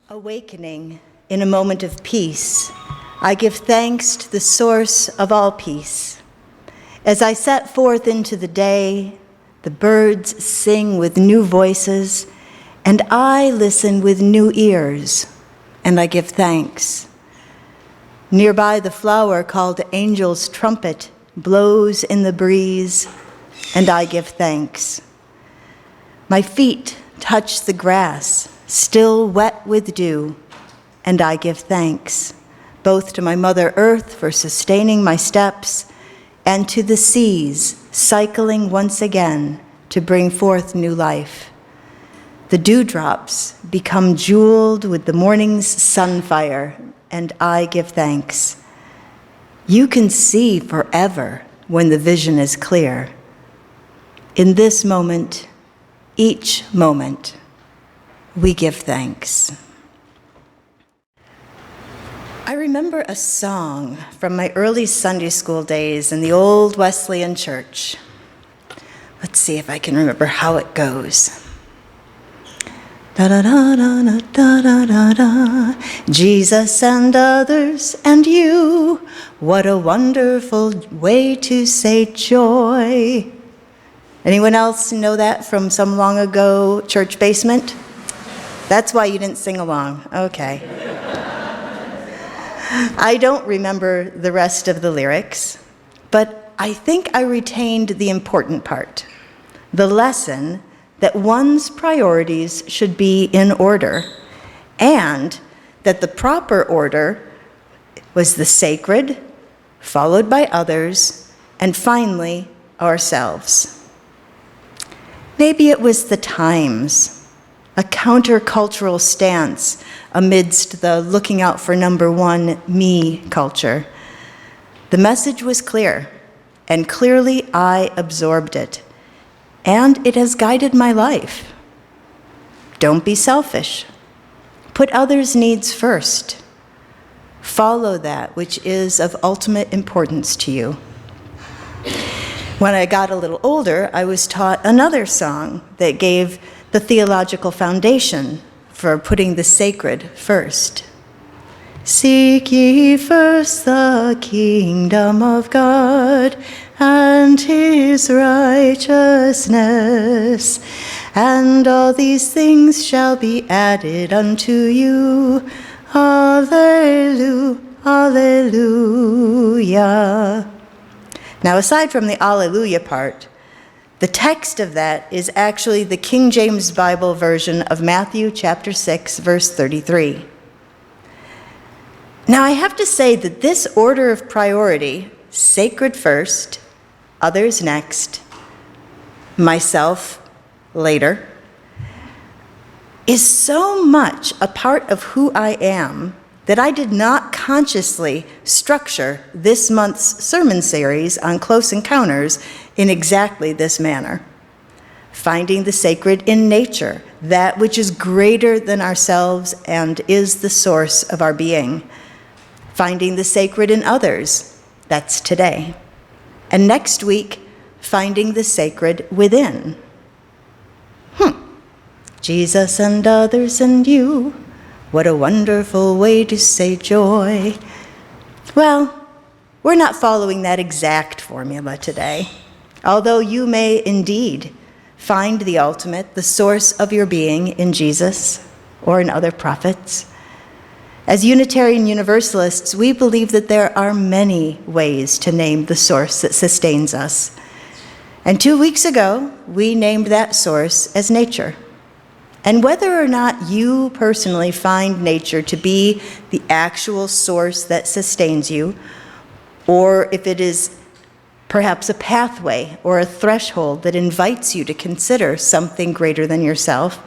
Awakening in a moment of peace, I give thanks to the source of all peace. As I set forth into the day, the birds sing with new voices, and I listen with new ears, and I give thanks. Nearby, the flower called Angel's Trumpet blows in the breeze, and I give thanks. My feet touch the grass, still wet with dew, and I give thanks, both to my Mother Earth for sustaining my steps, and to the seas cycling once again to bring forth new life. The dewdrops become jeweled with the morning's sunfire, and I give thanks. You can see forever when the vision is clear. In this moment, each moment, we give thanks. I remember a song from my early Sunday school days in the old Wesleyan church. Let's see if I can remember how it goes. Da da da da da da da da. Jesus and others and you, what a wonderful way to say joy. Anyone else know that from some long ago church basement? That's why you didn't sing along. Okay. I don't remember the rest of the lyrics, but I think I retained the important part, the lesson that one's priorities should be in order, and that the proper order was the sacred, followed by others, and finally, ourselves. Maybe it was the times, a countercultural stance amidst the looking out for number one, me culture. The message was clear, and clearly I absorbed it, and it has guided my life. Don't be selfish. Put others' needs first. Follow that which is of ultimate importance to you. When I got a little older, I was taught another song that gave the theological foundation for putting the sacred first. Seek ye first the kingdom of God and his righteousness, and all these things shall be added unto you. Alleluia, alleluia. Now, aside from the alleluia part, the text of that is actually the King James Bible version of Matthew chapter 6, verse 33. Now, I have to say that this order of priority, sacred first, others next, myself later, is so much a part of who I am that I did not consciously structure this month's sermon series on close encounters in exactly this manner. Finding the sacred in nature, that which is greater than ourselves and is the source of our being. Finding the sacred in others, that's today. And next week, finding the sacred within. Jesus and others and you, what a wonderful way to say joy. Well, we're not following that exact formula today, although you may indeed find the ultimate, the source of your being in Jesus or in other prophets. As Unitarian Universalists, we believe that there are many ways to name the source that sustains us. And 2 weeks ago, we named that source as nature. And whether or not you personally find nature to be the actual source that sustains you, or if it is perhaps a pathway or a threshold that invites you to consider something greater than yourself,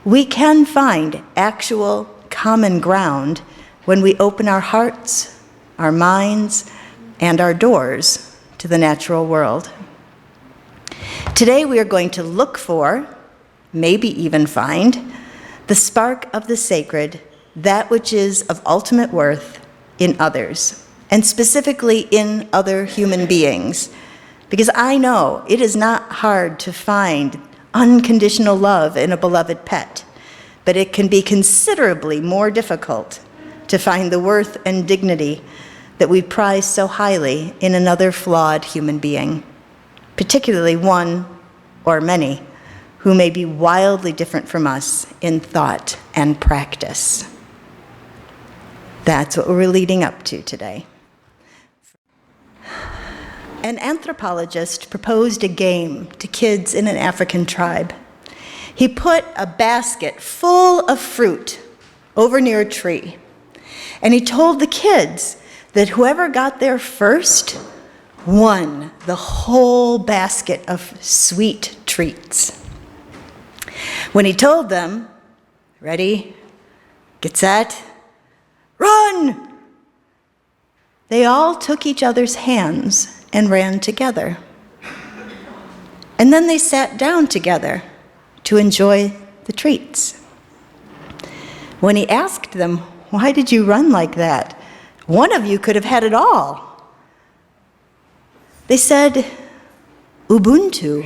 we can find actual common ground when we open our hearts, our minds, and our doors to the natural world. Today we are going to look for, maybe even find, the spark of the sacred, that which is of ultimate worth in others, and specifically in other human beings. Because I know it is not hard to find unconditional love in a beloved pet, but it can be considerably more difficult to find the worth and dignity that we prize so highly in another flawed human being, particularly one or many who may be wildly different from us in thought and practice. That's what we're leading up to today. An anthropologist proposed a game to kids in an African tribe. He put a basket full of fruit over near a tree, and he told the kids that whoever got there first won the whole basket of sweet treats. When he told them, ready, get set, run! They all took each other's hands and ran together. And then they sat down together to enjoy the treats. When he asked them, why did you run like that? One of you could have had it all. They said, Ubuntu.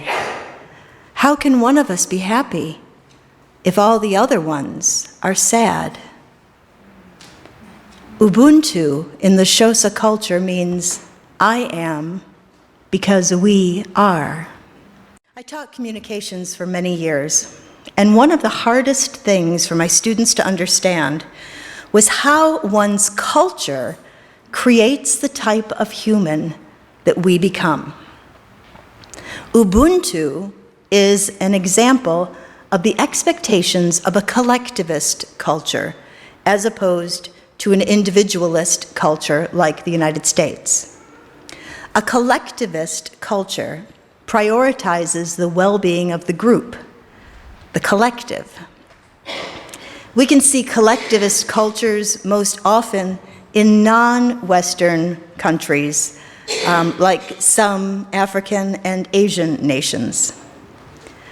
How can one of us be happy if all the other ones are sad? Ubuntu in the Xhosa culture means I am because we are. I taught communications for many years, and one of the hardest things for my students to understand was how one's culture creates the type of human that we become. Ubuntu is an example of the expectations of a collectivist culture as opposed to an individualist culture like the United States. A collectivist culture prioritizes the well-being of the group, the collective. We can see collectivist cultures most often in non-Western countries, like some African and Asian nations.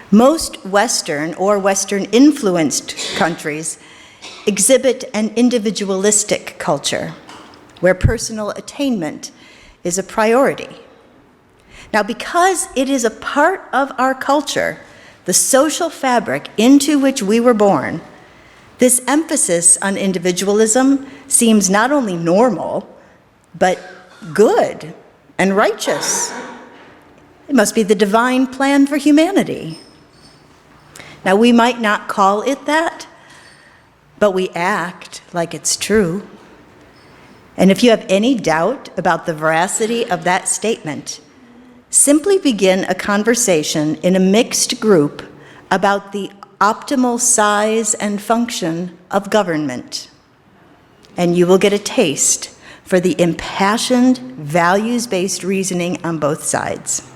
Most Western or Western-influenced countries exhibit an individualistic culture where personal attainment is a priority. Now, because it is a part of our culture, the social fabric into which we were born, this emphasis on individualism seems not only normal, but good and righteous. It must be the divine plan for humanity. Now, we might not call it that, but we act like it's true. And if you have any doubt about the veracity of that statement, simply begin a conversation in a mixed group about the optimal size and function of government, and you will get a taste for the impassioned, values-based reasoning on both sides.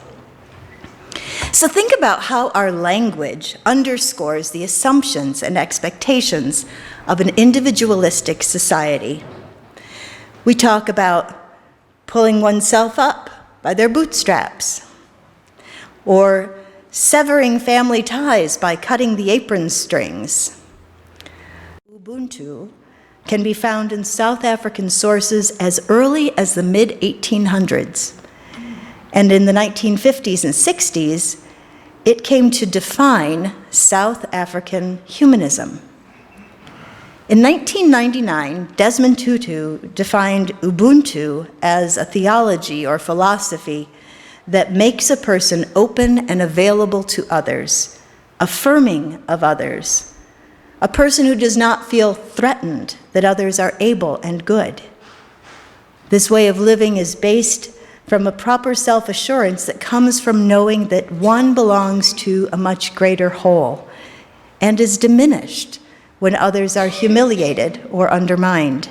So think about how our language underscores the assumptions and expectations of an individualistic society. We talk about pulling oneself up by their bootstraps, or severing family ties by cutting the apron strings. Ubuntu can be found in South African sources as early as the mid-1800s. And in the 1950s and 60s, it came to define South African humanism. In 1999, Desmond Tutu defined Ubuntu as a theology or philosophy that makes a person open and available to others, affirming of others, a person who does not feel threatened that others are able and good. This way of living is based from a proper self-assurance that comes from knowing that one belongs to a much greater whole and is diminished when others are humiliated or undermined,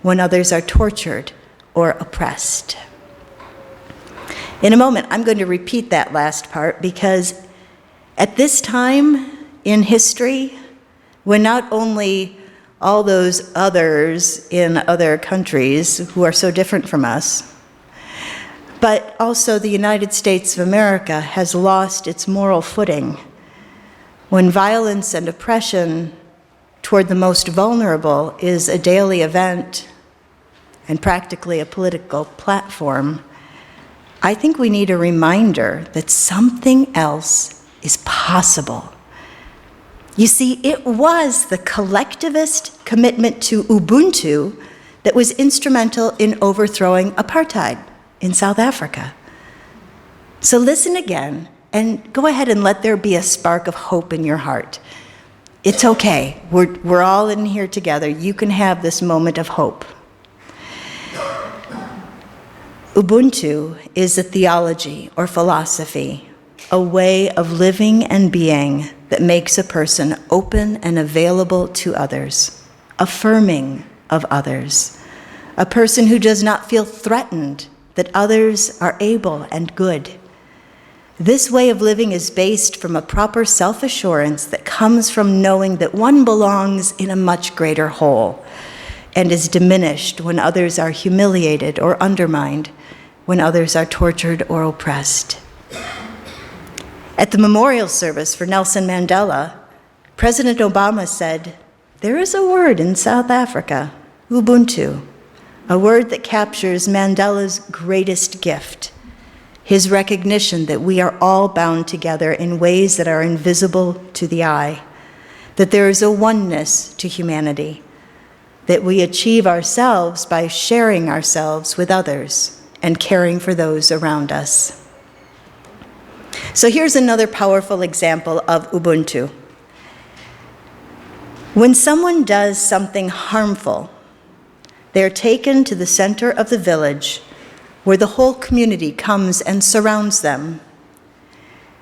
when others are tortured or oppressed. In a moment, I'm going to repeat that last part because at this time in history, when not only all those others in other countries who are so different from us, but also the United States of America has lost its moral footing, when violence and oppression toward the most vulnerable is a daily event and practically a political platform, I think we need a reminder that something else is possible. You see, it was the collectivist commitment to Ubuntu that was instrumental in overthrowing apartheid in South Africa. So listen again and go ahead and let there be a spark of hope in your heart. It's okay. We're all in here together. You can have this moment of hope. Ubuntu is a theology or philosophy, a way of living and being that makes a person open and available to others, affirming of others, a person who does not feel threatened that others are able and good. This way of living is based from a proper self-assurance that comes from knowing that one belongs in a much greater whole and is diminished when others are humiliated or undermined, when others are tortured or oppressed. At the memorial service for Nelson Mandela, President Obama said, "There is a word in South Africa, Ubuntu, a word that captures Mandela's greatest gift, his recognition that we are all bound together in ways that are invisible to the eye, that there is a oneness to humanity, that we achieve ourselves by sharing ourselves with others and caring for those around us." So here's another powerful example of Ubuntu. When someone does something harmful, they are taken to the center of the village where the whole community comes and surrounds them.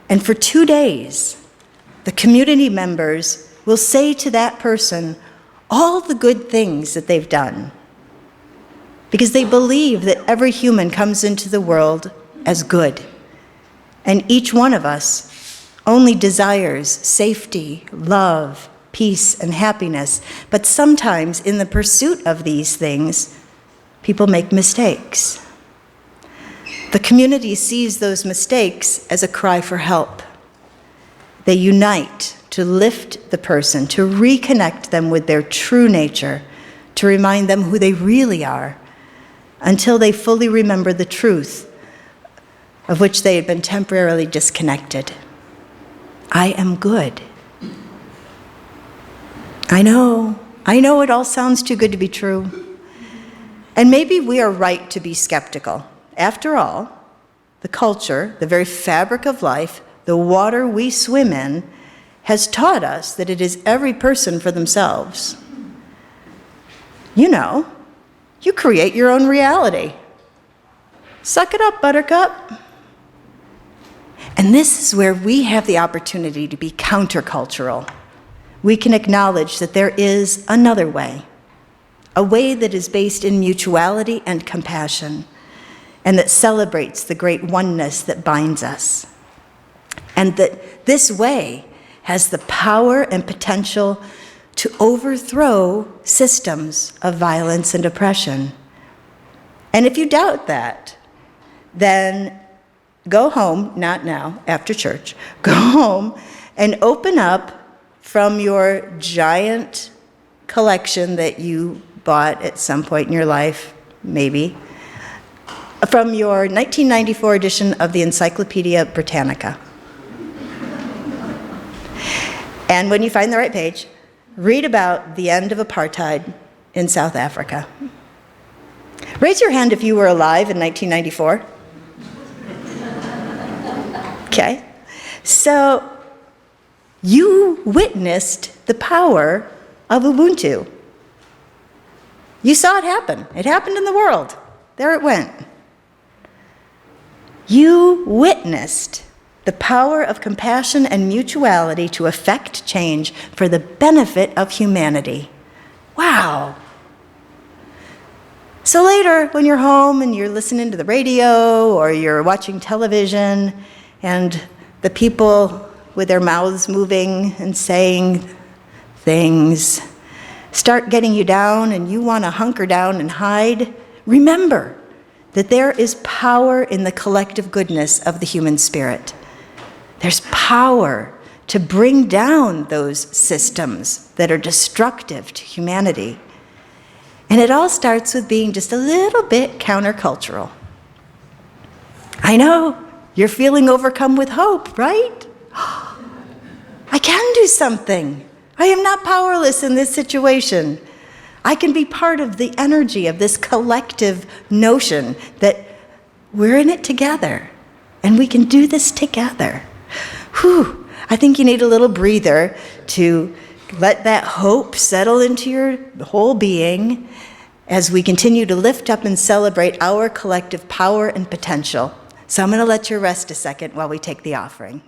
And for 2 days, the community members will say to that person all the good things that they've done, because they believe that every human comes into the world as good, and each one of us only desires safety, love, peace, and happiness. But sometimes in the pursuit of these things, people make mistakes. The community sees those mistakes as a cry for help. They unite to lift the person, to reconnect them with their true nature, to remind them who they really are, until they fully remember the truth of which they had been temporarily disconnected. I am good. I know it all sounds too good to be true. And maybe we are right to be skeptical. After all, the culture, the very fabric of life, the water we swim in, has taught us that it is every person for themselves. You know, you create your own reality. Suck it up, buttercup. And this is where we have the opportunity to be countercultural. We can acknowledge that there is another way, a way that is based in mutuality and compassion, and that celebrates the great oneness that binds us. And that this way has the power and potential to overthrow systems of violence and oppression. And if you doubt that, then go home, not now, after church, go home and open up from your giant collection that you bought at some point in your life, maybe, from your 1994 edition of the Encyclopedia Britannica. And when you find the right page, read about the end of apartheid in South Africa. Raise your hand if you were alive in 1994. Okay, so you witnessed the power of Ubuntu. You saw it happen. It happened in the world. There it went. You witnessed the power of compassion and mutuality to effect change for the benefit of humanity. Wow. So later, when you're home and you're listening to the radio or you're watching television, and the people with their mouths moving and saying things start getting you down and you want to hunker down and hide, remember that there is power in the collective goodness of the human spirit. There's power to bring down those systems that are destructive to humanity. And it all starts with being just a little bit countercultural. I know. You're feeling overcome with hope, right? I can do something. I am not powerless in this situation. I can be part of the energy of this collective notion that we're in it together and we can do this together. Whew. I think you need a little breather to let that hope settle into your whole being as we continue to lift up and celebrate our collective power and potential. So I'm going to let you rest a second while we take the offering.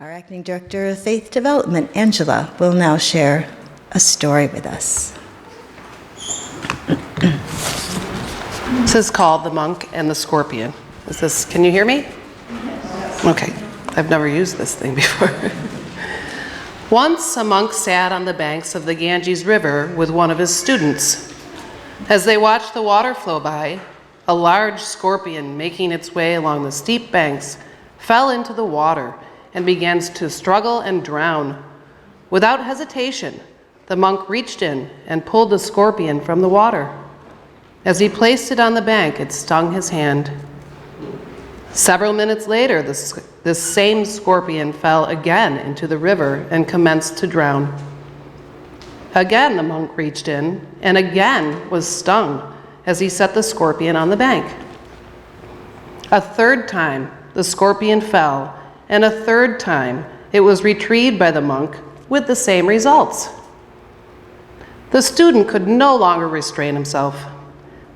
Our Acting Director of Faith Development, Angela, will now share a story with us. This is called The Monk and the Scorpion. Can you hear me? Okay, I've never used this thing before. Once a monk sat on the banks of the Ganges River with one of his students. As they watched the water flow by, a large scorpion making its way along the steep banks fell into the water and began to struggle and drown. Without hesitation, the monk reached in and pulled the scorpion from the water. As he placed it on the bank, it stung his hand. Several minutes later, this same scorpion fell again into the river and commenced to drown. Again, the monk reached in and again was stung as he set the scorpion on the bank. A third time, the scorpion fell, and a third time, it was retrieved by the monk with the same results. The student could no longer restrain himself.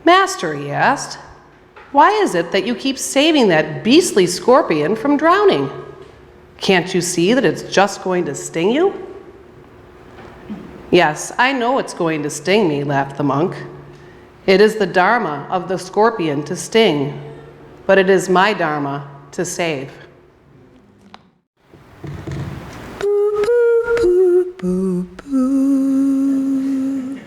"Master," he asked, "why is it that you keep saving that beastly scorpion from drowning? Can't you see that it's just going to sting you?" "Yes, I know it's going to sting me," laughed the monk. "It is the dharma of the scorpion to sting, but it is my dharma to save." Boo, boo.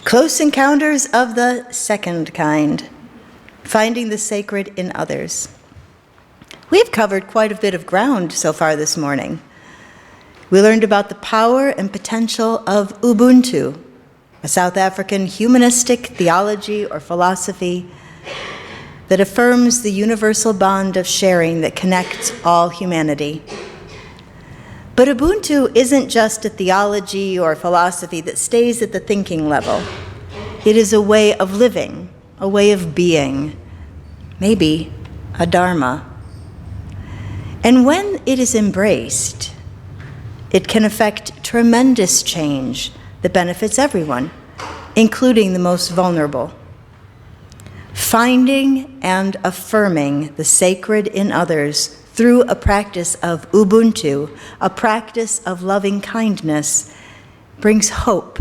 Close encounters of the second kind, finding the sacred in others. We've covered quite a bit of ground so far this morning. We learned about the power and potential of Ubuntu, a South African humanistic theology or philosophy that affirms the universal bond of sharing that connects all humanity. But Ubuntu isn't just a theology or philosophy that stays at the thinking level. It is a way of living, a way of being, maybe a dharma. And when it is embraced, it can affect tremendous change that benefits everyone, including the most vulnerable. Finding and affirming the sacred in others through a practice of Ubuntu, a practice of loving kindness, brings hope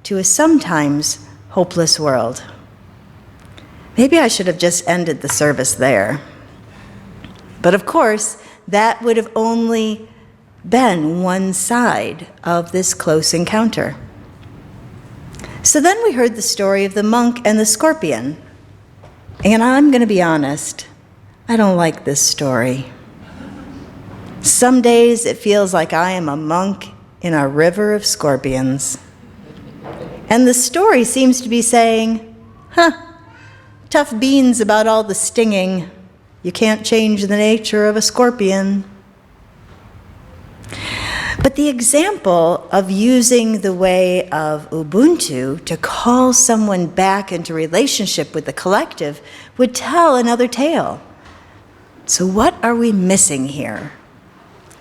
to a sometimes hopeless world. Maybe I should have just ended the service there. But of course, that would have only been one side of this close encounter. So then we heard the story of the monk and the scorpion. And I'm going to be honest, I don't like this story. Some days it feels like I am a monk in a river of scorpions. And the story seems to be saying, tough beans about all the stinging. You can't change the nature of a scorpion. But the example of using the way of Ubuntu to call someone back into relationship with the collective would tell another tale. So what are we missing here?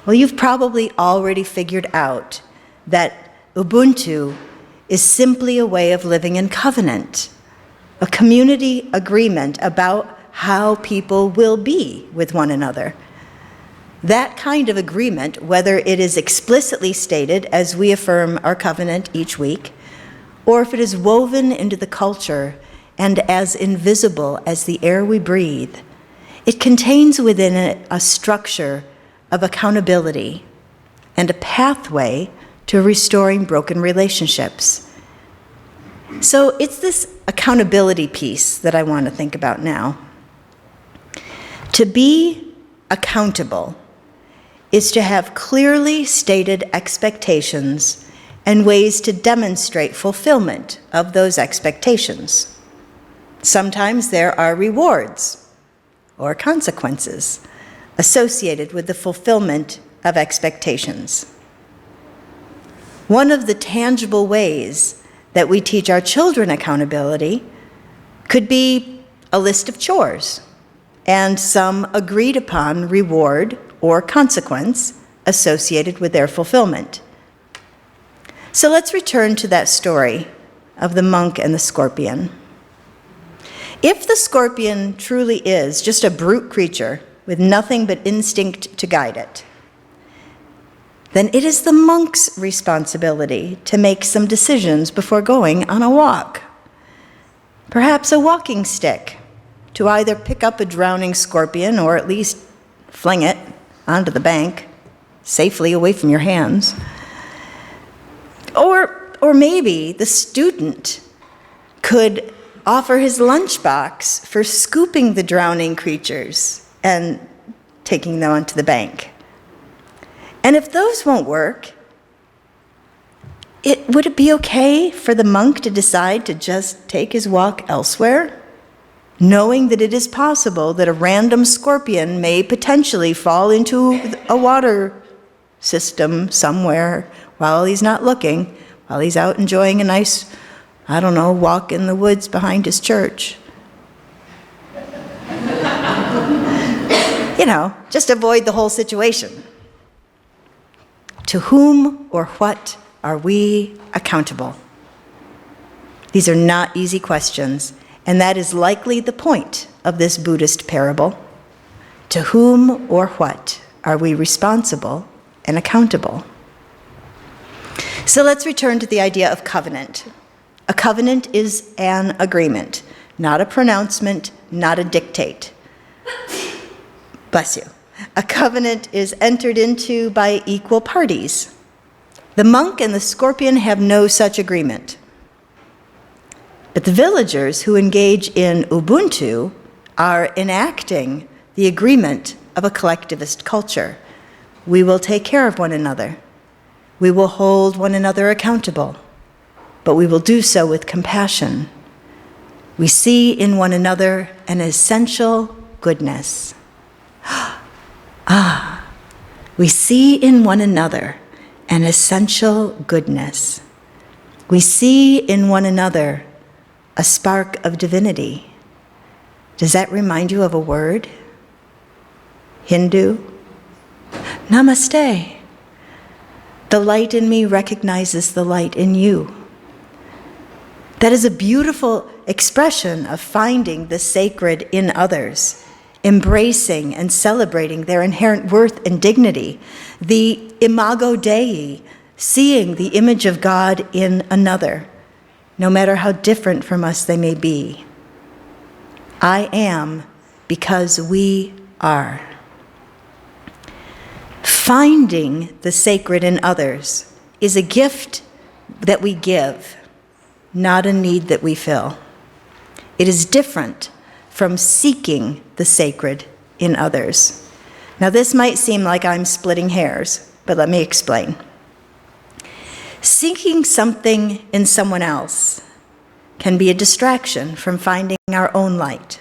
Well, you've probably already figured out that Ubuntu is simply a way of living in covenant, a community agreement about how people will be with one another. That kind of agreement, whether it is explicitly stated as we affirm our covenant each week, or if it is woven into the culture and as invisible as the air we breathe, it contains within it a structure of accountability and a pathway to restoring broken relationships. So it's this accountability piece that I want to think about now. To be accountable is to have clearly stated expectations and ways to demonstrate fulfillment of those expectations. Sometimes there are rewards or consequences associated with the fulfillment of expectations. One of the tangible ways that we teach our children accountability could be a list of chores and some agreed upon reward or consequence associated with their fulfillment. So let's return to that story of the monk and the scorpion. If the scorpion truly is just a brute creature with nothing but instinct to guide it, then it is the monk's responsibility to make some decisions before going on a walk. Perhaps a walking stick to either pick up a drowning scorpion or at least fling it onto the bank, safely away from your hands. Or maybe the student could offer his lunchbox for scooping the drowning creatures and taking them onto the bank. And if those won't work, would it be okay for the monk to decide to just take his walk elsewhere, knowing that it is possible that a random scorpion may potentially fall into a water system somewhere while he's not looking, while he's out enjoying a nice, walk in the woods behind his church? Just avoid the whole situation. To whom or what are we accountable? These are not easy questions, and that is likely the point of this Buddhist parable. To whom or what are we responsible and accountable? So let's return to the idea of covenant. A covenant is an agreement, not a pronouncement, not a dictate. Bless you. A covenant is entered into by equal parties. The monk and the scorpion have no such agreement. But the villagers who engage in Ubuntu are enacting the agreement of a collectivist culture. We will take care of one another. We will hold one another accountable, but we will do so with compassion. We see in one another an essential goodness. We see in one another an essential goodness. We see in one another a spark of divinity. Does that remind you of a word? Hindu? Namaste. The light in me recognizes the light in you. That is a beautiful expression of finding the sacred in others, embracing and celebrating their inherent worth and dignity, the imago Dei, seeing the image of God in another, no matter how different from us they may be. I am because we are. Finding the sacred in others is a gift that we give, not a need that we fill. It is different from seeking the sacred in others. Now, this might seem like I'm splitting hairs, but let me explain. Seeking something in someone else can be a distraction from finding our own light.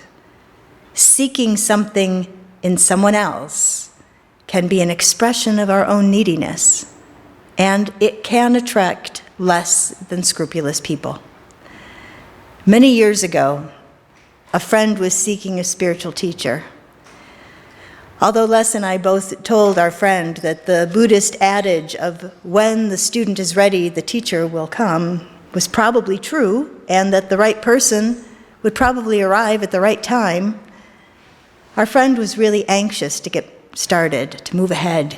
Seeking something in someone else can be an expression of our own neediness, and it can attract less than scrupulous people. Many years ago, a friend was seeking a spiritual teacher. Although Les and I both told our friend that the Buddhist adage of when the student is ready, the teacher will come was probably true, and that the right person would probably arrive at the right time, our friend was really anxious to get started, to move ahead.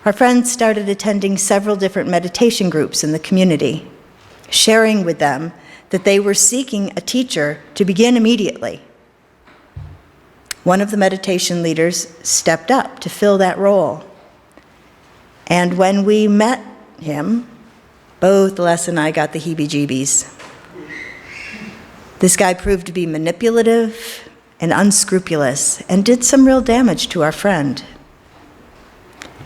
Our friend started attending several different meditation groups in the community, sharing with them that they were seeking a teacher to begin immediately. One of the meditation leaders stepped up to fill that role. And when we met him, both Les and I got the heebie-jeebies. This guy proved to be manipulative and unscrupulous and did some real damage to our friend.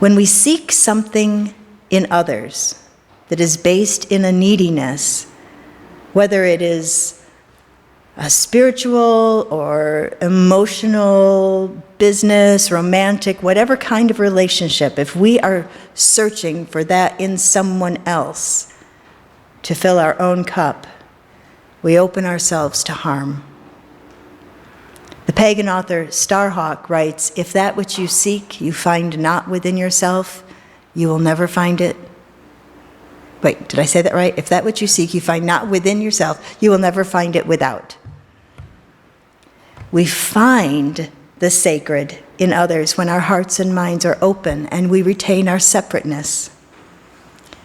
When we seek something in others that is based in a neediness, whether it is a spiritual or emotional, business, romantic, whatever kind of relationship, if we are searching for that in someone else to fill our own cup, we open ourselves to harm. The pagan author Starhawk writes, "If that which you seek you find not within yourself, you will never find it." Wait, did I say that right? If that which you seek you find not within yourself, you will never find it without. We find the sacred in others when our hearts and minds are open and we retain our separateness.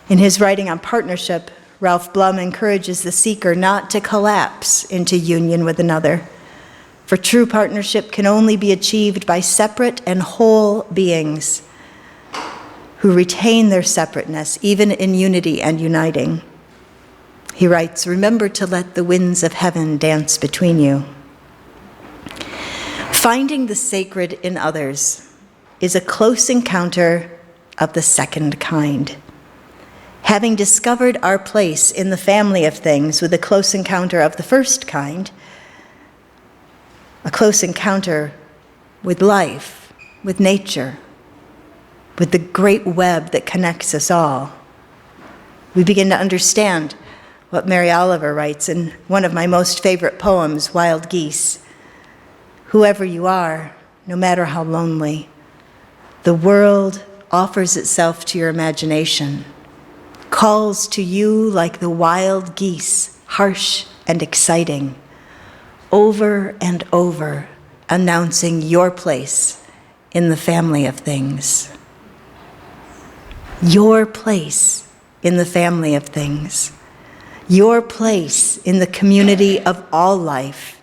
In his writing on partnership, Ralph Blum encourages the seeker not to collapse into union with another. For true partnership can only be achieved by separate and whole beings who retain their separateness, even in unity and uniting. He writes, "Remember to let the winds of heaven dance between you." Finding the sacred in others is a close encounter of the second kind. Having discovered our place in the family of things with a close encounter of the first kind, a close encounter with life, with nature, with the great web that connects us all, we begin to understand what Mary Oliver writes in one of my most favorite poems, Wild Geese. "Whoever you are, no matter how lonely, the world offers itself to your imagination, calls to you like the wild geese, harsh and exciting, over and over, announcing your place in the family of things." Your place in the family of things. Your place in the community of all life.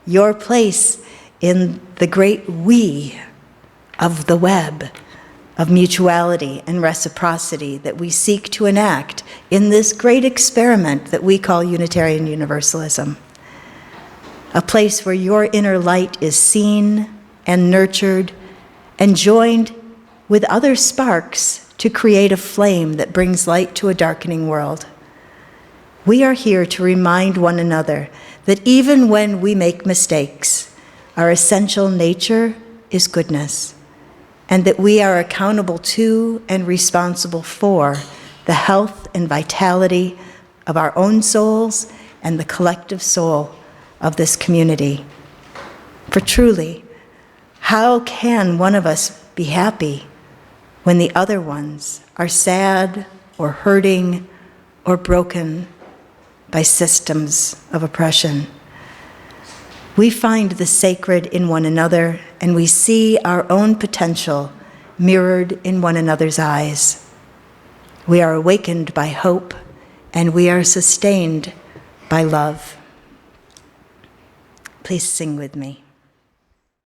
Your place in the great we of the web of mutuality and reciprocity that we seek to enact in this great experiment that we call Unitarian Universalism. A place where your inner light is seen and nurtured and joined with other sparks to create a flame that brings light to a darkening world. We are here to remind one another that even when we make mistakes, our essential nature is goodness, and that we are accountable to and responsible for the health and vitality of our own souls and the collective soul of this community. For truly, how can one of us be happy when the other ones are sad or hurting or broken by systems of oppression? We find the sacred in one another, and we see our own potential mirrored in one another's eyes. We are awakened by hope, and we are sustained by love. Please sing with me.